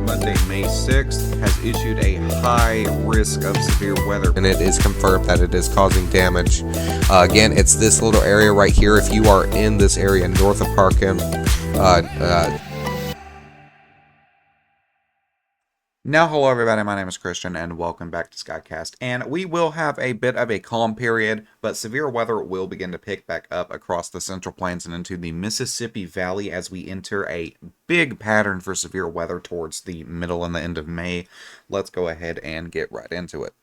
Monday, May 6th, has issued a high risk of severe weather, and it is confirmed that it is causing damage. Again, it's this little area right here. If you are in this area north of Parkham, Now, hello everybody, my name is Christian, and welcome back to Skycast. And we will have a bit of a calm period, but severe weather will begin to pick back up across the Central Plains and into the Mississippi Valley as we enter a big pattern for severe weather towards the middle and the end of May. Let's go ahead and get right into it.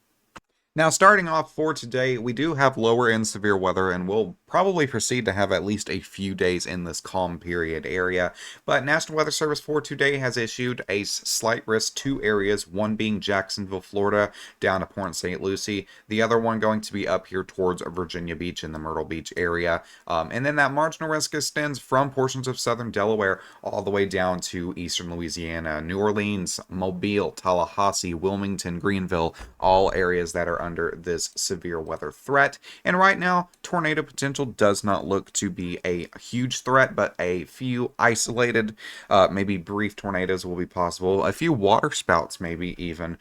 Now, starting off for today, we do have lower end severe weather, and we'll probably proceed to have at least a few days in this calm period area. But National Weather Service for today has issued a slight risk, two areas, one being Jacksonville, Florida, down to Port St. Lucie, the other one going to be up here towards Virginia Beach in the Myrtle Beach area. And then that marginal risk extends from portions of southern Delaware all the way down to eastern Louisiana, New Orleans, Mobile, Tallahassee, Wilmington, Greenville, all areas that are under this severe weather threat. And right now, tornado potential does not look to be a huge threat, but a few isolated, maybe brief tornadoes will be possible. A few water spouts, maybe even,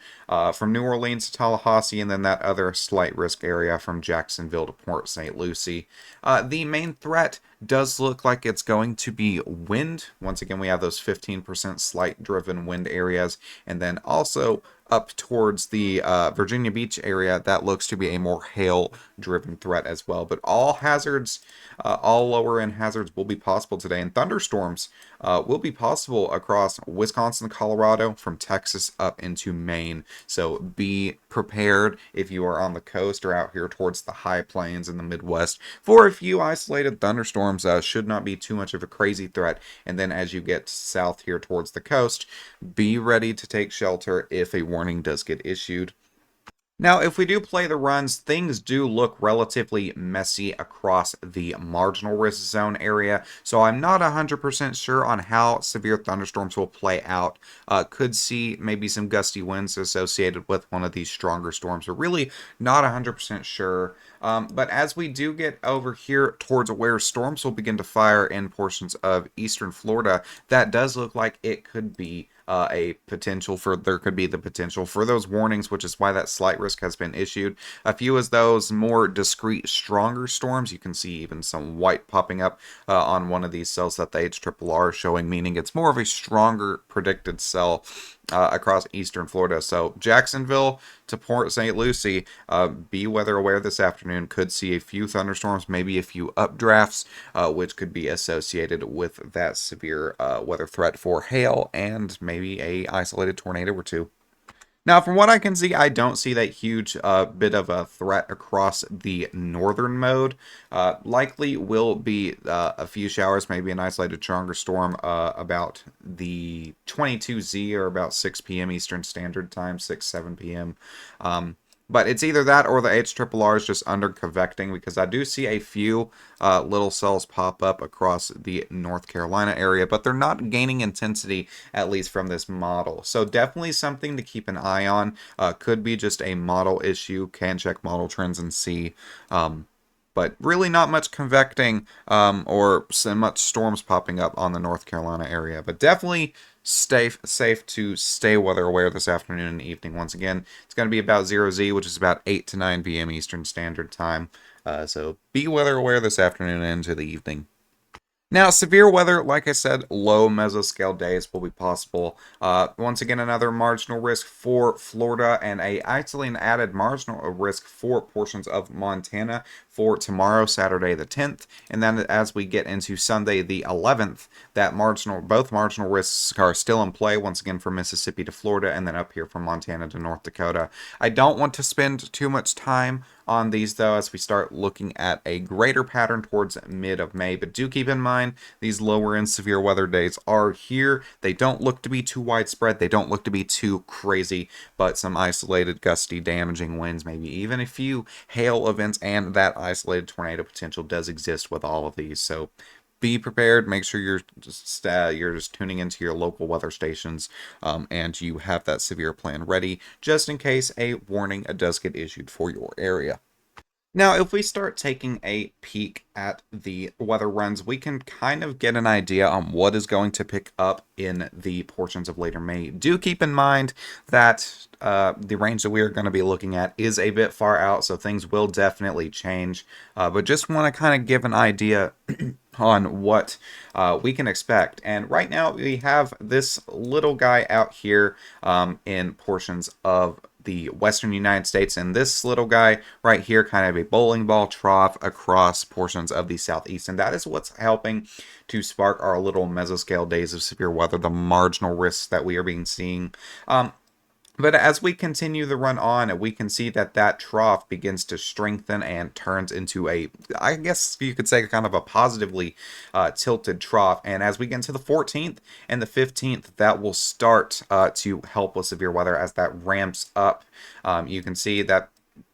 from New Orleans to Tallahassee, and then that other slight risk area from Jacksonville to Port St. Lucie. The main threat does look like it's going to be wind. Once again, we have those 15% slight driven wind areas, and then also up towards the Virginia Beach area, that looks to be a more hail-driven threat as well. But all hazards, all lower-end hazards will be possible today, and thunderstorms will be possible across Wisconsin, Colorado, from Texas up into Maine. So be prepared if you are on the coast or out here towards the high plains in the Midwest for a few isolated thunderstorms. Should not be too much of a crazy threat. And then as you get south here towards the coast, be ready to take shelter if a warning does get issued. Now, if we do play the runs, things do look relatively messy across the marginal risk zone area, so I'm not 100% sure on how severe thunderstorms will play out. Could see maybe some gusty winds associated with one of these stronger storms, but really not 100% sure. But as we do get over here towards where storms will begin to fire in portions of eastern Florida, that does look like it could be there could be the potential for those warnings, which is why that slight risk has been issued. A few of those more discrete, stronger storms, you can see even some white popping up on one of these cells that the HRRR is showing, meaning it's more of a stronger predicted cell across eastern Florida. So Jacksonville to Port St. Lucie, be weather aware this afternoon. Could see a few thunderstorms, maybe a few updrafts, which could be associated with that severe weather threat for hail and maybe a isolated tornado or two. Now, from what I can see, I don't see that huge bit of a threat across the northern mode. Likely will be a few showers, maybe an isolated stronger storm about the 22Z or about 6 p.m. Eastern Standard Time, 7 p.m. But it's either that or the HRRR is just under convecting, because I do see a few little cells pop up across the North Carolina area, but they're not gaining intensity, at least from this model. So definitely something to keep an eye on. Could be just a model issue. Can check model trends and see. But really not much convecting or so much storms popping up on the North Carolina area. But definitely stay safe to stay weather aware this afternoon and evening. Once again, it's going to be about 0Z, which is about 8 to 9 p.m. Eastern Standard Time. So be weather aware this afternoon and into the evening. Now, severe weather, like I said, low mesoscale days will be possible. Once again, another marginal risk for Florida and a isolated added marginal risk for portions of Montana for tomorrow, Saturday the 10th. And then as we get into Sunday the 11th, both marginal risks are still in play, once again from Mississippi to Florida and then up here from Montana to North Dakota. I don't want to spend too much time on these though as we start looking at a greater pattern towards mid of May, but do keep in mind these lower end severe weather days are here. They don't look to be too widespread, they don't look to be too crazy, but some isolated gusty damaging winds, maybe even a few hail events, and that isolated tornado potential does exist with all of these. So be prepared. Make sure you're just tuning into your local weather stations, and you have that severe plan ready just in case a warning does get issued for your area. Now, if we start taking a peek at the weather runs, we can kind of get an idea on what is going to pick up in the portions of later May. Do keep in mind that the range that we are going to be looking at is a bit far out, so things will definitely change. But just want to kind of give an idea on what we can expect. And right now, we have this little guy out here in portions of the western United States, and this little guy right here, kind of a bowling ball trough across portions of the southeast, and that is what's helping to spark our little mesoscale days of severe weather, the marginal risks that we are being seeing. But as we continue the run on, we can see that that trough begins to strengthen and turns into a, I guess you could say, kind of a positively tilted trough. And as we get into the 14th and the 15th, that will start to help with severe weather as that ramps up. You can see that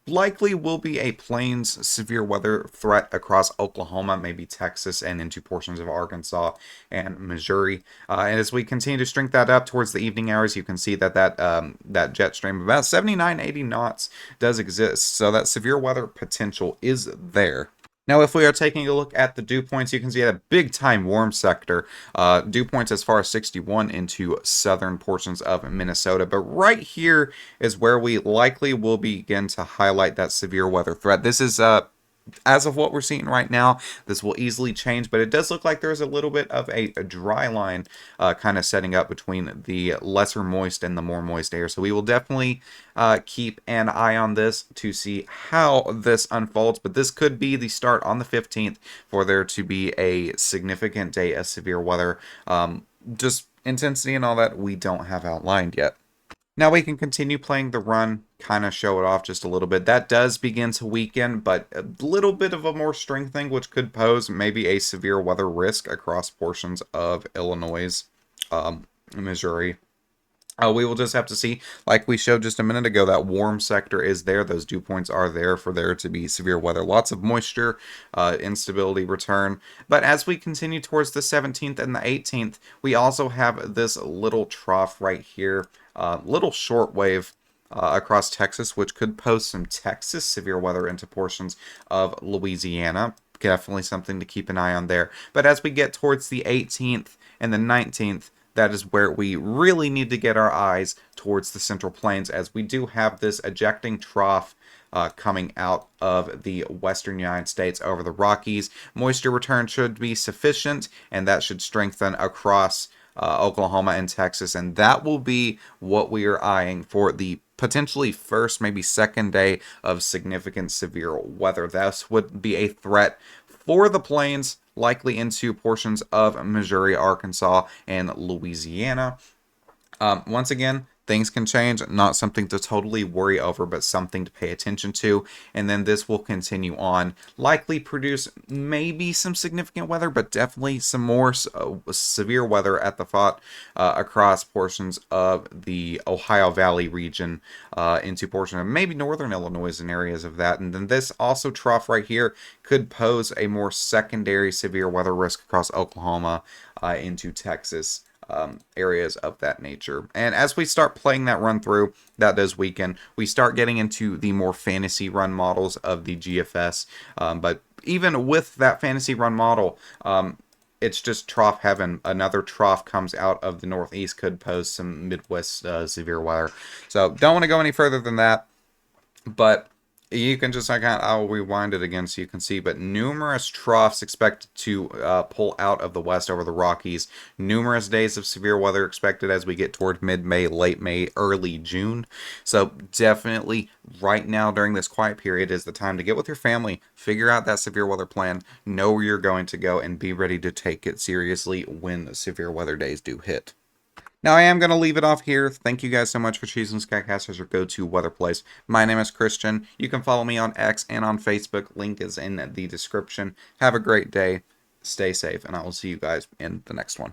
likely will be a plains severe weather threat across Oklahoma, maybe Texas, and into portions of Arkansas and Missouri. And as we continue to strengthen that up towards the evening hours, you can see that that jet stream about 79, 80 knots does exist. So that severe weather potential is there. Now, if we are taking a look at the dew points, you can see a big time warm sector. Dew points as far as 61 into southern portions of Minnesota. But right here is where we likely will begin to highlight that severe weather threat. This is as of what we're seeing right now, this will easily change, but it does look like there's a little bit of a dry line kind of setting up between the lesser moist and the more moist air. So we will definitely keep an eye on this to see how this unfolds, but this could be the start on the 15th for there to be a significant day of severe weather. Just intensity and all that we don't have outlined yet. Now we can continue playing the run, kind of show it off just a little bit. That does begin to weaken, but a little bit of a more strengthening, which could pose maybe a severe weather risk across portions of Illinois, Missouri. We will just have to see, like we showed just a minute ago, that warm sector is there. Those dew points are there for there to be severe weather. Lots of moisture, instability return. But as we continue towards the 17th and the 18th, we also have this little trough right here, little shortwave across Texas, which could pose some Texas severe weather into portions of Louisiana. Definitely something to keep an eye on there. But as we get towards the 18th and the 19th, that is where we really need to get our eyes towards the Central Plains, as we do have this ejecting trough coming out of the western United States over the Rockies. Moisture return should be sufficient, and that should strengthen across Oklahoma and Texas, and that will be what we are eyeing for the potentially first, maybe second day of significant severe weather. This would be a threat for the plains, likely into portions of Missouri, Arkansas, and Louisiana. Once again, things can change, not something to totally worry over, but something to pay attention to. And then this will continue on, likely produce maybe some significant weather, but definitely some more severe weather at the thought across portions of the Ohio Valley region into portions of maybe northern Illinois and areas of that. And then this also trough right here could pose a more secondary severe weather risk across Oklahoma into Texas. Areas of that nature. And as we start playing that run through, that does weaken. We start getting into the more fantasy run models of the GFS. But even with that fantasy run model, it's just trough heaven. Another trough comes out of the northeast, could pose some Midwest severe weather. So don't want to go any further than that. But you can just, I'll rewind it again so you can see, but numerous troughs expected to pull out of the west over the Rockies. Numerous days of severe weather expected as we get toward mid-May, late May, early June. So definitely right now during this quiet period is the time to get with your family, figure out that severe weather plan, know where you're going to go, and be ready to take it seriously when the severe weather days do hit. Now, I am going to leave it off here. Thank you guys so much for choosing Skycast as your go-to weather place. My name is Christian. You can follow me on X and on Facebook. Link is in the description. Have a great day. Stay safe, and I will see you guys in the next one.